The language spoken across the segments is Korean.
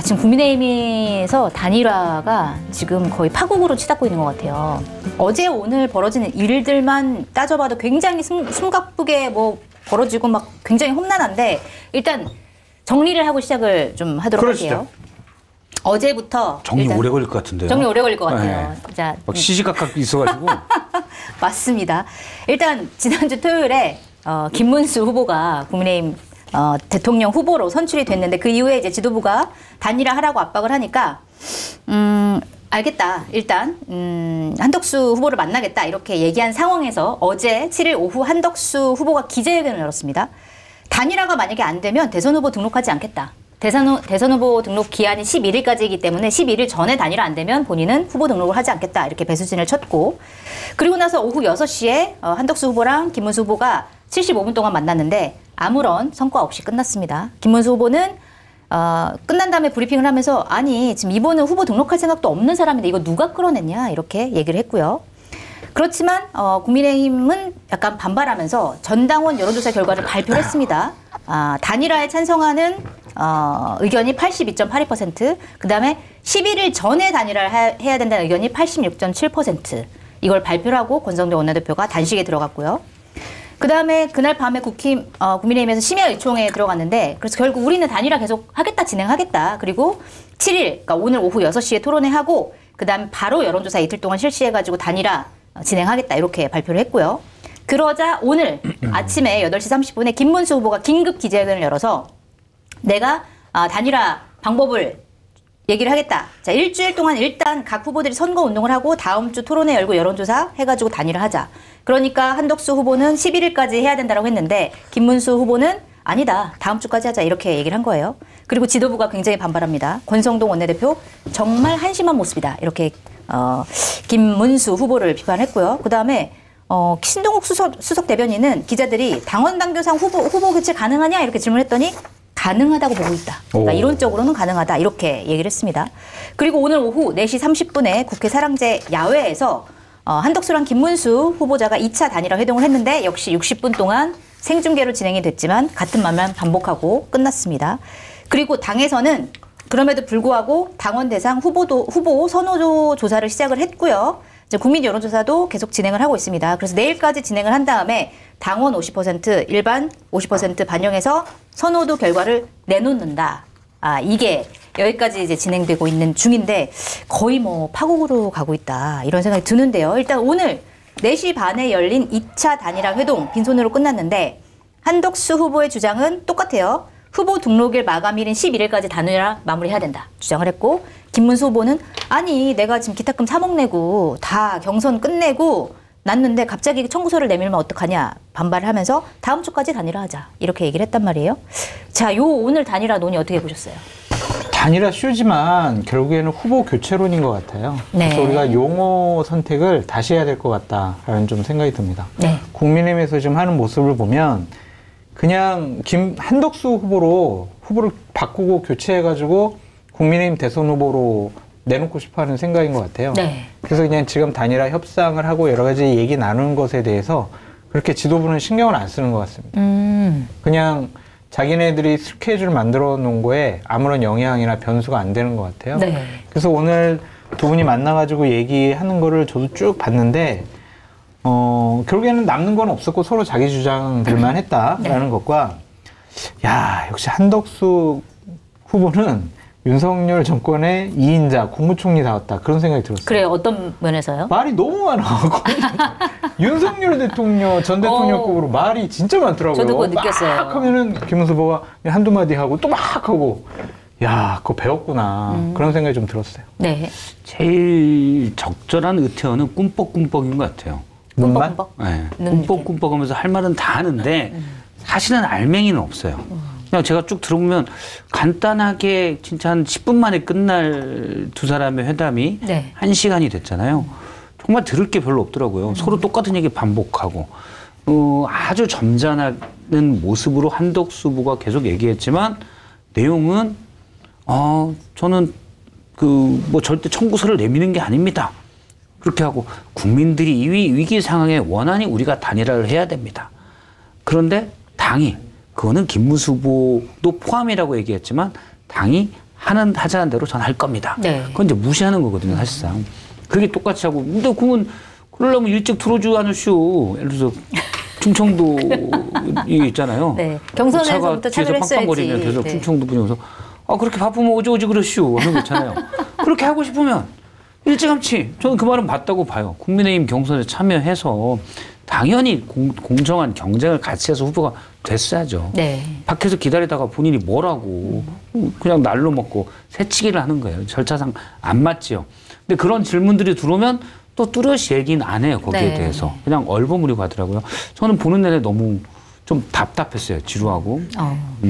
지금 국민의힘에서 단일화가 지금 거의 파국으로 치닫고 있는 것 같아요. 어제 오늘 벌어지는 일들만 따져봐도 굉장히 숨가쁘게 뭐 벌어지고 막 굉장히 험난한데 일단 정리를 하고 시작을 좀 하도록 그러시죠. 할게요. 어제부터 정리 오래 걸릴 것 같은데요. 정리 오래 걸릴 것 같아요. 네. 자, 막 시시각각 있어가지고. 맞습니다. 일단 지난주 토요일에 김문수 후보가 국민의힘 대통령 후보로 선출이 됐는데 그 이후에 이제 지도부가 단일화 하라고 압박을 하니까 알겠다. 일단 한덕수 후보를 만나겠다 이렇게 얘기한 상황에서 어제 7일 오후 한덕수 후보가 기자회견을 열었습니다. 단일화가 만약에 안 되면 대선 후보 등록하지 않겠다. 대선 후보 등록 기한이 11일까지이기 때문에 11일 전에 단일화 안 되면 본인은 후보 등록을 하지 않겠다. 이렇게 배수진을 쳤고 그리고 나서 오후 6시에 한덕수 후보랑 김문수 후보가 75분 동안 만났는데 아무런 성과 없이 끝났습니다. 김문수 후보는 끝난 다음에 브리핑을 하면서 아니 지금 이번은 후보 등록할 생각도 없는 사람인데 이거 누가 끌어냈냐 이렇게 얘기를 했고요. 그렇지만 국민의힘은 약간 반발하면서 전당원 여론조사 결과를 발표를 했습니다. 단일화에 찬성하는 의견이 82.82%, 그다음에 11일 전에 단일화를 해야 된다는 의견이 86.7%. 이걸 발표를 하고 권성동 원내대표가 단식에 들어갔고요. 그다음에 그날 밤에 국민의힘에서 심야 의총에 들어갔는데 그래서 결국 우리는 단일화 계속 하겠다, 진행하겠다. 그리고 7일, 그러니까 오늘 오후 6시에 토론회 하고 그다음에 바로 여론조사 이틀 동안 실시해가지고 단일화 진행하겠다 이렇게 발표를 했고요. 그러자 오늘 아침에 8시 30분에 김문수 후보가 긴급 기자회견을 열어서 내가 단일화 방법을 얘기를 하겠다. 자, 일주일 동안 일단 각 후보들이 선거운동을 하고 다음 주 토론회 열고 여론조사 해가지고 단일화 하자. 그러니까 한덕수 후보는 11일까지 해야 된다고 했는데 김문수 후보는 아니다. 다음 주까지 하자. 이렇게 얘기를 한 거예요. 그리고 지도부가 굉장히 반발합니다. 권성동 원내대표 정말 한심한 모습이다. 이렇게 김문수 후보를 비판했고요. 그다음에 신동욱 수석 대변인은 기자들이 당원 당규상 후보 교체 가능하냐 이렇게 질문했더니 가능하다고 보고 있다. 그러니까 이론적으로는 가능하다. 이렇게 얘기를 했습니다. 그리고 오늘 오후 4시 30분에 국회 사랑제 야외에서 한덕수랑 김문수 후보자가 2차 단일화 회동을 했는데 역시 60분 동안 생중계로 진행이 됐지만 같은 말만 반복하고 끝났습니다. 그리고 당에서는 그럼에도 불구하고 당원 대상 후보 선호 조사를 시작을 했고요. 이제 국민 여론조사도 계속 진행을 하고 있습니다. 그래서 내일까지 진행을 한 다음에 당원 50%, 일반 50% 반영해서 선호도 결과를 내놓는다. 이게 여기까지 이제 진행되고 있는 중인데 거의 뭐 파국으로 가고 있다. 이런 생각이 드는데요. 일단 오늘 4시 반에 열린 2차 단일화 회동 빈손으로 끝났는데 한덕수 후보의 주장은 똑같아요. 후보 등록일 마감일인 11일까지 단일화 마무리해야 된다. 주장을 했고 김문수 후보는 아니 내가 지금 기탁금 3억 내고 다 경선 끝내고 났는데 갑자기 청구서를 내밀면 어떡하냐 반발을 하면서 다음 주까지 단일화 하자. 이렇게 얘기를 했단 말이에요. 자, 오늘 단일화 논의 어떻게 보셨어요? 단일화 쇼지만 결국에는 후보 교체론인 것 같아요. 네. 그래서 우리가 용어 선택을 다시 해야 될 것 같다라는 좀 생각이 듭니다. 네. 국민의힘에서 지금 하는 모습을 보면 그냥 한덕수 후보를 바꾸고 교체해가지고 국민의힘 대선 후보로 내놓고 싶어하는 생각인 것 같아요. 네. 그래서 그냥 지금 단일화 협상을 하고 여러 가지 얘기 나누는 것에 대해서 그렇게 지도부는 신경을 안 쓰는 것 같습니다. 그냥 자기네들이 스케줄을 만들어 놓은 거에 아무런 영향이나 변수가 안 되는 것 같아요. 네. 그래서 오늘 두 분이 만나가지고 얘기하는 거를 저도 쭉 봤는데 결국에는 남는 건 없었고 서로 자기 주장들만 했다라는 것과 야 역시 한덕수 후보는 윤석열 정권의 2인자 국무총리다웠다 그런 생각이 들었어요. 그래요? 어떤 면에서요? 말이 너무 많아. 윤석열 대통령 전 대통령급으로 말이 진짜 많더라고요. 저도 그거 느꼈어요. 막 하면은 김문수 후보가 한두 마디 하고 또 막 하고 야 그거 배웠구나 그런 생각이 좀 들었어요. 네. 제일 적절한 의태어는 꿈뻑꿈뻑인 것 같아요. 눈만? 네. 꿈뻑꿈뻑하면서 할 말은 다 하는데 사실은 알맹이는 없어요. 그냥 제가 쭉 들어보면 간단하게 진짜 한 10분 만에 끝날 두 사람의 회담이 네. 1시간이 됐잖아요. 정말 들을 게 별로 없더라고요. 서로 똑같은 얘기 반복하고 아주 점잖은 모습으로 한덕수 후보가 계속 얘기했지만 내용은 저는 뭐 절대 청구서를 내미는 게 아닙니다. 그렇게 하고 국민들이 이 위기 상황에 원하니 우리가 단일화를 해야 됩니다. 그런데 당이 그거는 김문수 후보도 포함이라고 얘기했지만 당이 하자는 대로 전 할 겁니다. 네. 그건 이제 무시하는 거거든요, 사실상. 그게 똑같이 하고. 근데 그러면 그러려면 일찍 들어오지 않으시오. 예를 들어서 충청도 이 있잖아요. 네. 경선에서부터 차가 뒤에서 팡팡거리면 계속 네. 충청도 분이 오서 그렇게 바쁘면 오지 그러시오 하는 거 있잖아요. 그렇게 하고 싶으면 일찌감치 저는 그 말은 맞다고 봐요. 국민의힘 경선에 참여해서 당연히 공정한 경쟁을 같이 해서 후보가 됐어야죠. 네. 밖에서 기다리다가 본인이 뭐라고 그냥 날로 먹고 새치기를 하는 거예요. 절차상 안 맞지요. 근데 그런 질문들이 들어오면 또 뚜렷이 얘기는 안 해요. 거기에 네. 대해서. 그냥 얼버무리고 하더라고요. 저는 보는 내내 너무 좀 답답했어요. 지루하고.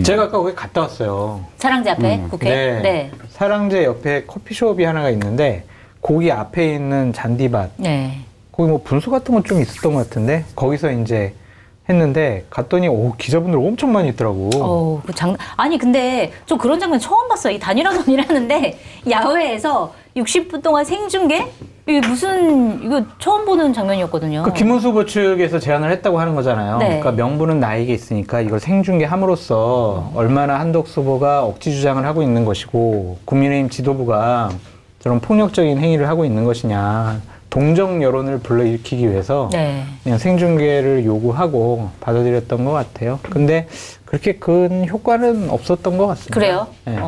제가 아까 거기 갔다 왔어요. 사랑제 앞에 국회. 네. 네. 사랑제 옆에 커피숍이 하나가 있는데 거기 앞에 있는 잔디밭. 네. 거기 뭐 분수 같은 건 좀 있었던 것 같은데 거기서 이제 했는데 갔더니 기자분들 엄청 많이 있더라고. 아니 근데 좀 그런 장면 처음 봤어요. 이 단일화 논의라는데 야외에서 60분 동안 생중계? 이게 이거 처음 보는 장면이었거든요. 그 김문수 후보 측에서 제안을 했다고 하는 거잖아요. 네. 그러니까 명분은 나에게 있으니까 이걸 생중계함으로써 얼마나 한덕수 후보가 억지 주장을 하고 있는 것이고 국민의힘 지도부가 저런 폭력적인 행위를 하고 있는 것이냐. 동정 여론을 불러일으키기 위해서 네. 그냥 생중계를 요구하고 받아들였던 것 같아요. 근데 그렇게 큰 효과는 없었던 것 같습니다. 그래요? 네.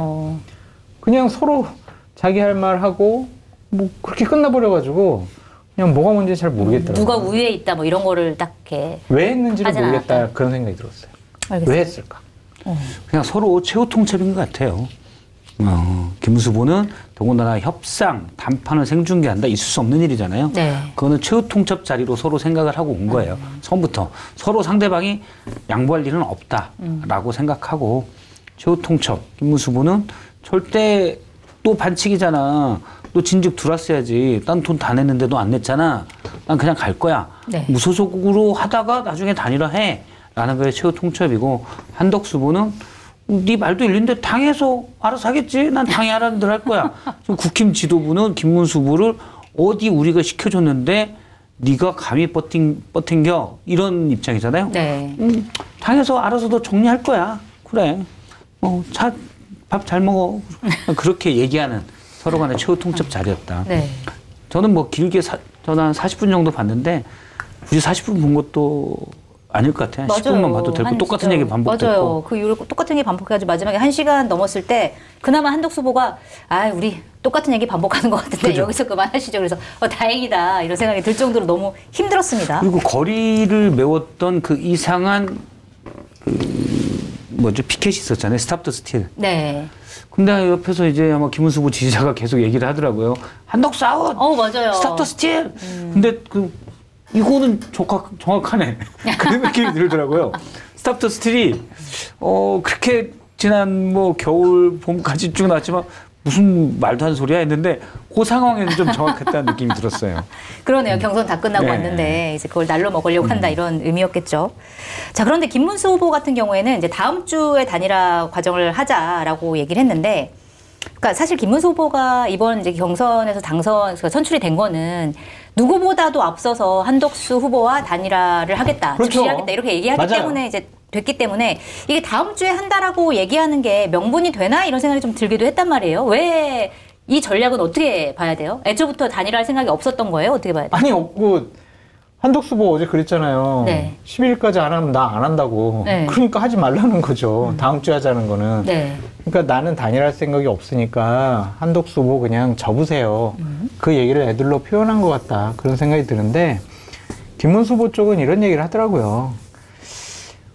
그냥 서로 자기 할 말 하고 뭐 그렇게 끝나버려가지고 그냥 뭐가 뭔지 잘 모르겠더라고요. 누가 우위에 있다 뭐 이런 거를 딱 이렇게 왜 했는지를 모르겠다 않았다. 그런 생각이 들었어요. 알겠습니다. 왜 했을까? 그냥 서로 최후 통첩인 것 같아요. 김문수 후보는 더군다나 협상, 담판을 생중계한다. 있을 수 없는 일이잖아요. 네. 그거는 최후 통첩 자리로 서로 생각을 하고 온 거예요. 처음부터. 서로 상대방이 양보할 일은 없다라고 생각하고 최후 통첩. 김문수 후보는 절대 또 반칙이잖아. 너 진즉 들어왔어야지. 난 돈 다 냈는데 너 안 냈잖아. 난 그냥 갈 거야. 네. 무소속으로 하다가 나중에 단일화해. 라는 거에 최후 통첩이고 한덕수 후보는 네 말도 일리는데 당에서 알아서 하겠지. 난 당이 하라는 대로 할 거야. 국힘 지도부는 김문수 후보를 어디 우리가 시켜줬는데 네가 감히 버팅겨 이런 입장이잖아요. 네. 당에서 알아서 너 정리할 거야. 그래. 밥 잘 먹어. 그렇게 얘기하는 서로 간의 최후 통첩 자리였다. 네. 저는 뭐 길게 저는 한 40분 정도 봤는데 굳이 40분 본 것도 아닐 것 같아요. 10분만 봐도 되고 똑같은 얘기 반복됐고. 맞아요. 그 이후로 똑같은 얘기 반복해가지고 마지막에 1시간 넘었을 때 그나마 한덕수 후보가 우리 똑같은 얘기 반복하는 것 같은데 그죠. 여기서 그만하시죠. 그래서 다행이다 이런 생각이 들 정도로 너무 힘들었습니다. 그리고 거리를 메웠던 그 이상한 피켓이 있었잖아요. 스탑 더 스틸. 네. 근데 옆에서 이제 아마 김문수 후보 지지자가 계속 얘기를 하더라고요. 한덕수 아웃! 맞아요. 스탑 더 스틸! 근데 이거는 정확하네. 그런 느낌이 들더라고요. 스탑 더 스틸이, 그렇게 지난 겨울, 봄까지 쭉 나왔지만 무슨 말도 안 소리야 했는데 그 상황에는 좀 정확했다는 느낌이 들었어요. 그러네요. 경선 다 끝나고 네. 왔는데 이제 그걸 날로 먹으려고 한다 이런 의미였겠죠. 자, 그런데 김문수 후보 같은 경우에는 이제 다음 주에 단일화 과정을 하자라고 얘기를 했는데 그러니까 사실 김문수 후보가 이번 이제 경선에서 선출이 된 거는 누구보다도 앞서서 한덕수 후보와 단일화를 하겠다, 그렇죠. 지지하겠다 이렇게 얘기하기 맞아요. 때문에 이제 됐기 때문에 이게 다음 주에 한다라고 얘기하는 게 명분이 되나 이런 생각이 좀 들기도 했단 말이에요. 왜 이 전략은 어떻게 봐야 돼요? 애초부터 단일화할 생각이 없었던 거예요? 어떻게 봐야 돼요? 아니 한덕수 후보 어제 그랬잖아요. 네. 10일까지 안 하면 나 안 한다고. 네. 그러니까 하지 말라는 거죠. 다음 주에 하자는 거는. 네. 그러니까 나는 단일할 생각이 없으니까 한덕수 후보 그냥 접으세요. 그 얘기를 애들로 표현한 것 같다. 그런 생각이 드는데 김문수 후보 쪽은 이런 얘기를 하더라고요.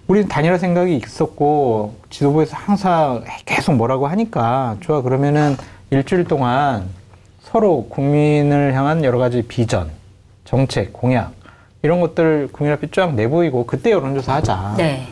우리는 단일화 생각이 있었고 지도부에서 항상 계속 뭐라고 하니까 좋아 그러면은 일주일 동안 서로 국민을 향한 여러 가지 비전, 정책, 공약 이런 것들 국민 앞에 쫙 내보이고 그때 여론조사 하자. 네.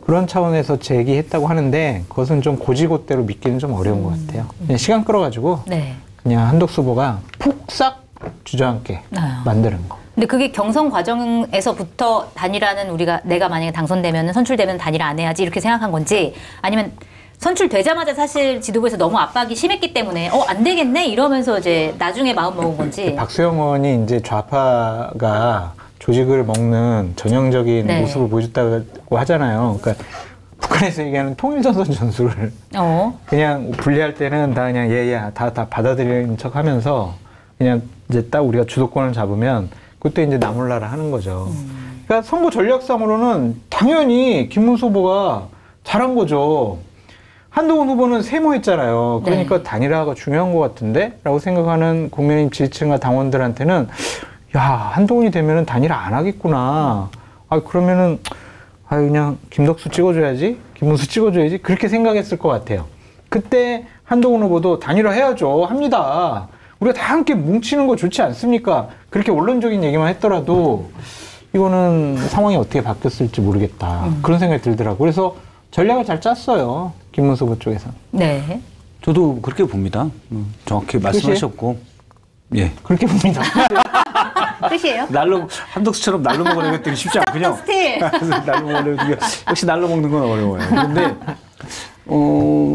그런 차원에서 제기했다고 하는데 그것은 좀 고지고대로 믿기는 좀 어려운 것 같아요. 그냥 시간 끌어가지고 네. 그냥 한덕수 후보가 푹 싹 주저앉게 만드는 거. 근데 그게 경선 과정에서부터 단일화는 내가 만약에 당선되면 선출되면 단일화 안 해야지 이렇게 생각한 건지 아니면 선출되자마자 사실 지도부에서 너무 압박이 심했기 때문에 안 되겠네 이러면서 이제 나중에 마음 먹은 건지. 박수영 의원이 이제 좌파가 조직을 먹는 전형적인 네. 모습을 보여줬다고 하잖아요. 그러니까 북한에서 얘기하는 통일전선 전술을 그냥 분리할 때는 다 그냥 얘야 다 받아들이는 척하면서 그냥 이제 딱 우리가 주도권을 잡으면 그때 이제 나몰라라 하는 거죠. 그러니까 선거 전략상으로는 당연히 김문수 후보가 잘한 거죠. 한동훈 후보는 세모했잖아요. 그러니까 네. 단일화가 중요한 것 같은데? 라고 생각하는 국민의힘 지지층과 당원들한테는 야, 한동훈이 되면은 단일화 안 하겠구나. 아, 그러면은, 아, 그냥 김덕수 찍어줘야지? 김문수 찍어줘야지? 그렇게 생각했을 것 같아요. 그때 한동훈 후보도 단일화 해야죠. 합니다. 우리가 다 함께 뭉치는 거 좋지 않습니까? 그렇게 원론적인 얘기만 했더라도 이거는 상황이 어떻게 바뀌었을지 모르겠다. 그런 생각이 들더라고요. 그래서 전략을 잘 짰어요. 김문수 후보 쪽에서. 네. 저도 그렇게 봅니다. 정확히 말씀하셨고. 예. 그렇게 봅니다. 끝이에요? 날로, 한덕수처럼 날로 먹으려고 했더니 쉽지 않군요. 날로 먹으려고 역시 날로 먹는 건 어려워요. 그런데,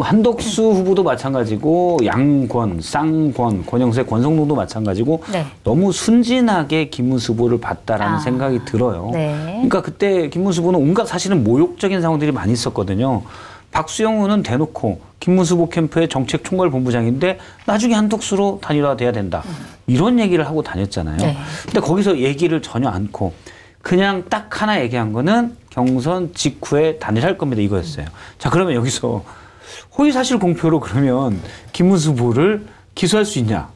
한덕수 후보도 마찬가지고, 양권, 쌍권, 권영세, 권성동도 마찬가지고, 네. 너무 순진하게 김문수 후보를 봤다라는 생각이 들어요. 네. 그러니까 그때 김문수 후보는 온갖 사실은 모욕적인 상황들이 많이 있었거든요. 박수영 의원은 대놓고 김문수 후보 캠프의 정책총괄본부장인데 나중에 한덕수로 단일화돼야 된다. 이런 얘기를 하고 다녔잖아요. 네. 근데 거기서 얘기를 전혀 않고 그냥 딱 하나 얘기한 거는 경선 직후에 단일할 겁니다. 이거였어요. 자, 그러면 여기서 허위사실 공표로 그러면 김문수 후보를 기소할 수 있냐?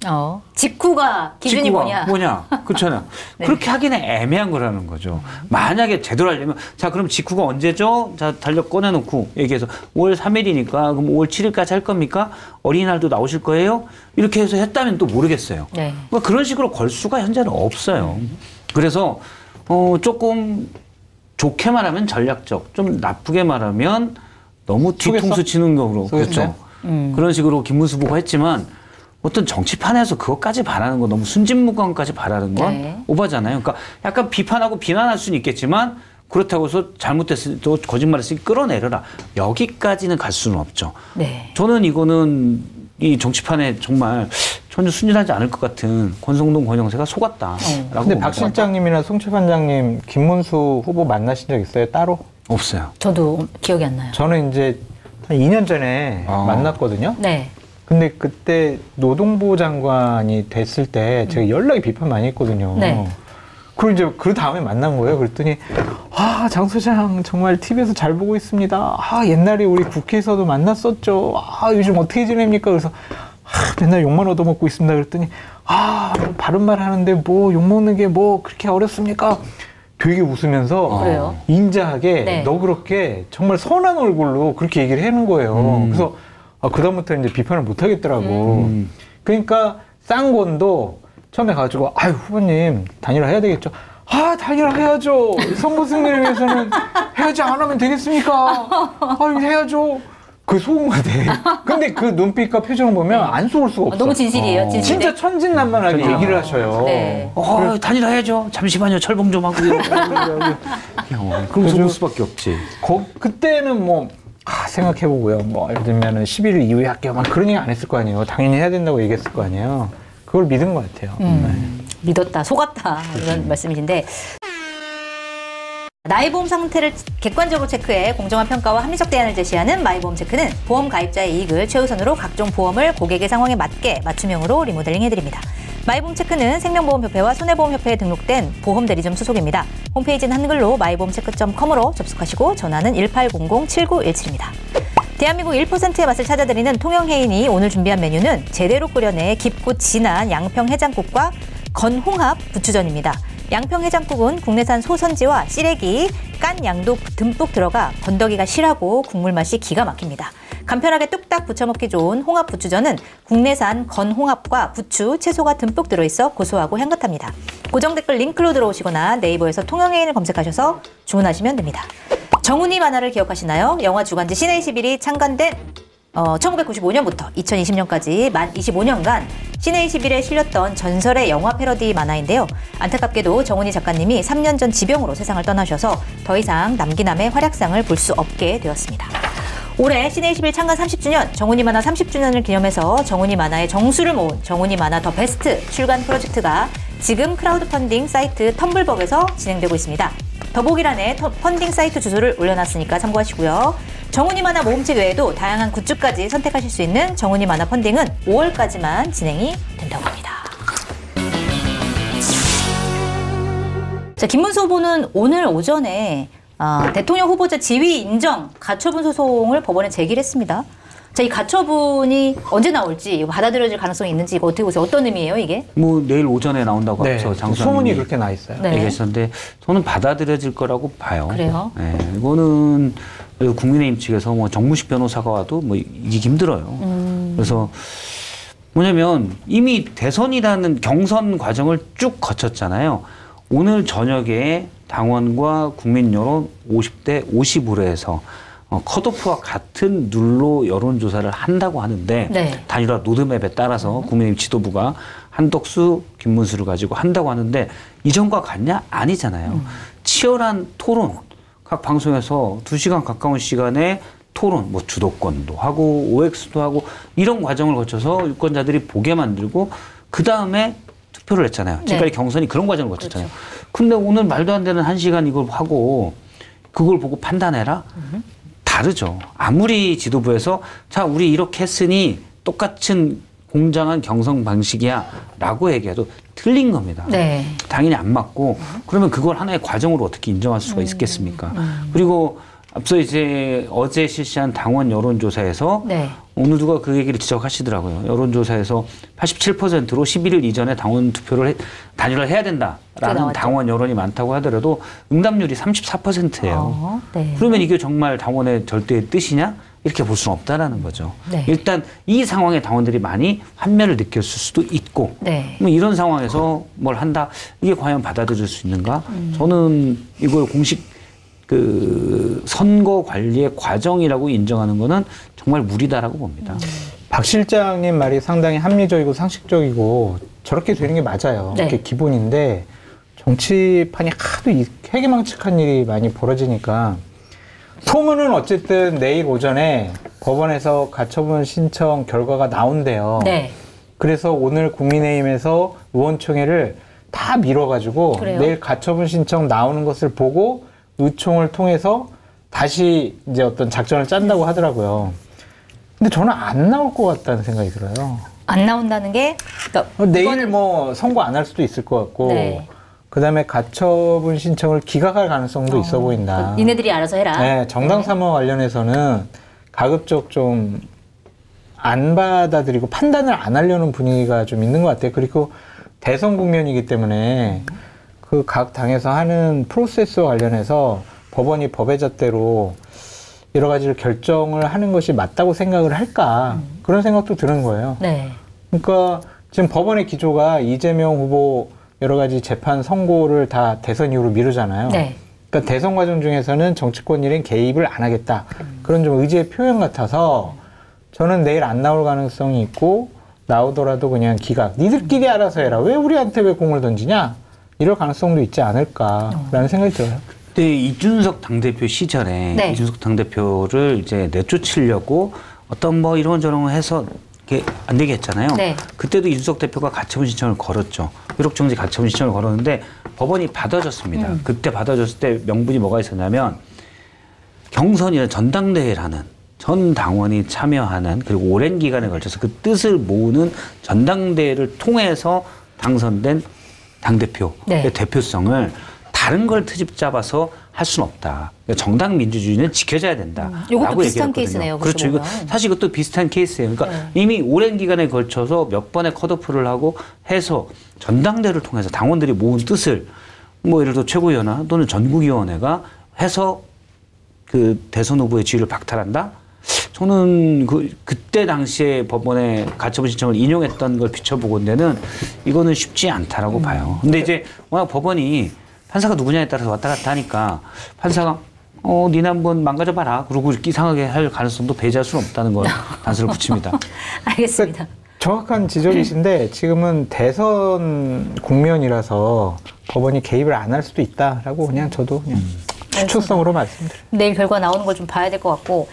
직후가 기준이 뭐냐? 그렇잖아. 네. 그렇게 하기는 애매한 거라는 거죠. 만약에 제대로 하려면 자, 그럼 직후가 언제죠? 자, 달력 꺼내놓고 얘기해서 5월 3일이니까 그럼 5월 7일까지 할 겁니까? 어린이날도 나오실 거예요? 이렇게 해서 했다면 또 모르겠어요. 네. 그러니까 그런 식으로 걸 수가 현재는 없어요. 그래서 조금 좋게 말하면 전략적, 좀 나쁘게 말하면 너무 뒤통수 치는 거로 그렇죠. 그런 식으로 김문수 후보가 했지만 어떤 정치판에서 그것까지 바라는 건 너무 순진무구함까지 바라는 건 네. 오바잖아요. 그러니까 약간 비판하고 비난할 수는 있겠지만 그렇다고 해서 잘못됐을 때 거짓말했으니 끌어내려라. 여기까지는 갈 수는 없죠. 네. 저는 이거는 이 정치판에 정말 전혀 순진하지 않을 것 같은 권성동, 권영세가 속았다. 근데 박 실장님이나 송채 반장님 김문수 후보 만나신 적 있어요? 따로? 없어요. 저도 기억이 안 나요. 저는 이제 한 2년 전에 만났거든요. 네. 근데 그때 노동부 장관이 됐을 때 제가 연락이 비판 많이 했거든요. 네. 그리고 이제 그 다음에 만난 거예요. 그랬더니 아, 장 소장 정말 TV에서 잘 보고 있습니다. 아, 옛날에 우리 국회에서도 만났었죠. 아, 요즘 어떻게 지냅니까? 그래서 맨날 욕만 얻어먹고 있습니다. 그랬더니 아, 뭐 바른 말 하는데 뭐 욕먹는 게 뭐 그렇게 어렵습니까? 되게 웃으면서 인자하게 네. 너그럽게 정말 선한 얼굴로 그렇게 얘기를 하는 거예요. 그래서 그다음부터 이제 비판을 못 하겠더라고. 그러니까 쌍권도 처음에 가가지고 아유 후보님 단일화 해야 되겠죠. 아, 단일화 해야죠. 선거 승리를 위해서는 해야지. 안 하면 되겠습니까? 아유, 해야죠. 그 속은 거 같아. 근데 그 눈빛과 표정을 보면 안 속을 수가 없어. 너무 진실이에요, 진실. 진짜 천진난만하게 얘기를 하셔요. 네. 단일화 해야죠. 잠시만요. 철봉 좀 하고요. 그럼 속을 수밖에 없지. 그때는 뭐 생각해보고요. 뭐 예를 들면은 11일 이후에 할게요. 막 그런 얘기 안 했을 거 아니에요. 당연히 해야 된다고 얘기했을 거 아니에요. 그걸 믿은 것 같아요. 믿었다, 속았다 이런 말씀이신데 나의 보험 상태를 객관적으로 체크해 공정한 평가와 합리적 대안을 제시하는 마이보험 체크는 보험 가입자의 이익을 최우선으로 각종 보험을 고객의 상황에 맞게 맞춤형으로 리모델링 해드립니다. 마이보험 체크는 생명보험협회와 손해보험협회에 등록된 보험대리점 소속입니다. 홈페이지는 한글로 마이보험체크.com으로 접속하시고 전화는 1800-7917입니다. 대한민국 1%의 맛을 찾아드리는 통영해인이 오늘 준비한 메뉴는 제대로 끓여내 깊고 진한 양평 해장국과 건홍합 부추전입니다. 양평 해장국은 국내산 소선지와 시래기, 깐 양도 듬뿍 들어가 건더기가 실하고 국물 맛이 기가 막힙니다. 간편하게 뚝딱 부쳐 먹기 좋은 홍합 부추전은 국내산 건홍합과 부추, 채소가 듬뿍 들어있어 고소하고 향긋합니다. 고정 댓글 링크로 들어오시거나 네이버에서 통영해인을 검색하셔서 주문하시면 됩니다. 정훈이 만화를 기억하시나요? 영화 주간지 시내21이 창간된 1995년부터 2020년까지 만 25년간 시내21에 실렸던 전설의 영화 패러디 만화인데요. 안타깝게도 정훈이 작가님이 3년 전 지병으로 세상을 떠나셔서 더 이상 남기남의 활약상을 볼 수 없게 되었습니다. 올해 시내21 창간 30주년, 정훈이 만화 30주년을 기념해서 정훈이 만화의 정수를 모은 정훈이 만화 더 베스트 출간 프로젝트가 지금 크라우드 펀딩 사이트 텀블벅에서 진행되고 있습니다. 더보기란에 펀딩 사이트 주소를 올려놨으니까 참고하시고요. 정훈이 만화 모음책 외에도 다양한 굿즈까지 선택하실 수 있는 정훈이 만화 펀딩은 5월까지만 진행이 된다고 합니다. 자, 김문수 후보는 오늘 오전에 대통령 후보자 지위 인정 가처분 소송을 법원에 제기를 했습니다. 자, 이 가처분이 언제 나올지, 받아들여질 가능성이 있는지 이거 어떻게 보세요? 어떤 의미예요, 이게? 뭐 내일 오전에 나온다고 네, 앞서 장수님 소문이 그렇게 나 있어요. 네. 얘기했었는데 저는 받아들여질 거라고 봐요. 그래요? 네, 이거는 국민의힘 측에서 뭐 정무식 변호사가 와도 뭐 이기기 힘들어요. 그래서 뭐냐면 이미 대선이라는 경선 과정을 쭉 거쳤잖아요. 오늘 저녁에 당원과 국민 여론 50대 50으로 해서 컷오프와 같은 룰로 여론조사를 한다고 하는데 네. 단일화 로드맵에 따라서 국민의힘 지도부가 한덕수, 김문수를 가지고 한다고 하는데 이전과 같냐? 아니잖아요. 치열한 토론, 각 방송에서 2시간 가까운 시간에 토론, 뭐 주도권도 하고 OX도 하고 이런 과정을 거쳐서 유권자들이 보게 만들고 그 다음에 투표를 했잖아요. 지금까지 네. 경선이 그런 과정을 거쳤잖아요. 그렇죠. 근데 오늘 말도 안 되는 1시간 이걸 하고 그걸 보고 판단해라? 다르죠. 아무리 지도부에서 자, 우리 이렇게 했으니 똑같은 공정한 경선 방식이야 라고 얘기해도 틀린 겁니다. 네. 당연히 안 맞고 그러면 그걸 하나의 과정으로 어떻게 인정할 수가 있겠습니까? 그리고 앞서 이제 어제 실시한 당원 여론조사에서 네. 오늘 누가 그 얘기를 지적하시더라고요. 여론조사에서 87%로 11일 이전에 당원 투표를 단일화를 해야 된다라는 당원 여론이 많다고 하더라도 응답률이 34%예요. 네. 그러면 이게 정말 당원의 절대의 뜻이냐? 이렇게 볼 수는 없다라는 거죠. 네. 일단 이 상황에 당원들이 많이 환멸을 느꼈을 수도 있고 네. 뭐 이런 상황에서 뭘 한다? 이게 과연 받아들일 수 있는가? 저는 이걸 공식 그 선거 관리의 과정이라고 인정하는 거는 정말 무리다라고 봅니다. 박 실장님 말이 상당히 합리적이고 상식적이고 저렇게 되는 게 맞아요. 네. 그게 기본인데 정치판이 하도 해괴망측한 일이 많이 벌어지니까 소문은 어쨌든 내일 오전에 법원에서 가처분 신청 결과가 나온대요. 네. 그래서 오늘 국민의힘에서 의원총회를 다 미뤄가지고 그래요? 내일 가처분 신청 나오는 것을 보고 의총을 통해서 다시 이제 어떤 작전을 짠다고 하더라고요. 근데 저는 안 나올 것 같다는 생각이 들어요. 안 나온다는 게 그러니까 내일 이거는- 뭐 선고 안 할 수도 있을 것 같고 네. 그다음에 가처분 신청을 기각할 가능성도 있어 보인다. 니네들이 알아서 해라. 네, 정당 사무와 관련해서는 가급적 좀 안 받아들이고 판단을 안 하려는 분위기가 좀 있는 것 같아요. 그리고 대선 국면이기 때문에 그 각 당에서 하는 프로세스와 관련해서 법원이 법의 잣대로 여러 가지를 결정을 하는 것이 맞다고 생각을 할까 그런 생각도 드는 거예요. 네. 그러니까 지금 법원의 기조가 이재명 후보 여러 가지 재판 선고를 다 대선 이후로 미루잖아요. 네. 그러니까 대선 과정 중에서는 정치권 일엔 개입을 안 하겠다. 그런 좀 의지의 표현 같아서 저는 내일 안 나올 가능성이 있고 나오더라도 그냥 기각. 니들끼리 알아서 해라. 왜 우리한테 왜 공을 던지냐? 이럴 가능성도 있지 않을까라는 생각이 들어요. 그때 이준석 당대표 시절에 네. 이준석 당대표를 이제 내쫓으려고 어떤 뭐 이런저런 해서 이렇게 안 되게 했잖아요. 네. 그때도 이준석 대표가 가처분 신청을 걸었죠. 의혹정지 가처분 신청을 걸었는데 법원이 받아줬습니다. 그때 받아줬을 때 명분이 뭐가 있었냐면 경선이나 전당대회라는 전 당원이 참여하는 그리고 오랜 기간에 걸쳐서 그 뜻을 모으는 전당대회를 통해서 당선된 당대표의 네. 대표성을 다른 걸 트집 잡아서 할 수는 없다. 그러니까 정당 민주주의는 지켜져야 된다. 이것도 비슷한 케이스네요. 그렇죠. 이거 보면. 사실 이것도 비슷한 케이스예요. 그러니까 이미 오랜 기간에 걸쳐서 몇 번의 컷오프를 하고 해서 전당대회를 통해서 당원들이 모은 뜻을 뭐 예를 들어 최고위원회 또는 전국위원회가 해서 그 대선 후보의 지위를 박탈한다? 저는 그때 당시에 법원의 가처분 신청을 인용했던 걸 비춰보건대는 이거는 쉽지 않다라고 봐요. 근데 이제 워낙 법원이 판사가 누구냐에 따라서 왔다 갔다 하니까 판사가 니네 한번 망가져봐라. 그러고 이렇게 이상하게 할 가능성도 배제할 수는 없다는 걸 단서를 붙입니다. 알겠습니다. 정확한 지적이신데 지금은 대선 국면이라서 법원이 개입을 안 할 수도 있다라고 그냥 저도 그냥 추측성으로 말씀드려요. 내일 결과 나오는 걸 좀 봐야 될 것 같고.